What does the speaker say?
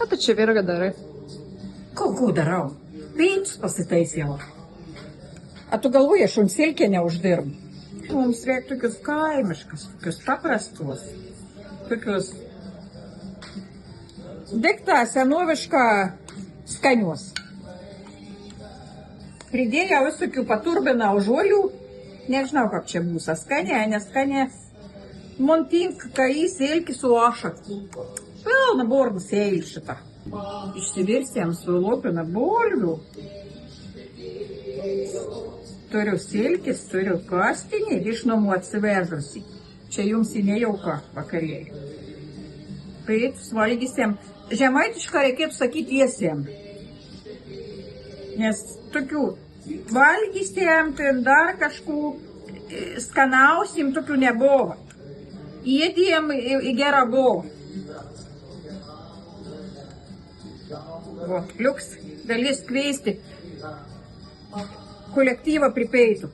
Ko tu čia virga darai? Ko darau? Pīcis pasitaisījau. A tu galvoji, šunsilkė neuždirb? Mums reikia tokius kaimiškus, tokius paprastus. Tokius. Diktą senovišką skanius. Pridėjau visokių paturbinau žolių. Nežinau, kaip čia bus. Skanė, neskanė. Montink, kai sėlki su ašaku. Pilna borda sėlį šitą. Išsivirsėm su lopina bulvių. Turiu silkis, turiu kastinį ir iš namų atsivežusi. Čia jums į nejauką vakarėlį. Pietus valgysim. Žemaitišką reikėtų sakyti tiesiem. Nes tokių valgysim, tai dar kažkų skanausim, tokių nebuvo. Įdėjom į gerą buvą. Liuks, dalis kveisti. Kolektyvą pripeitų.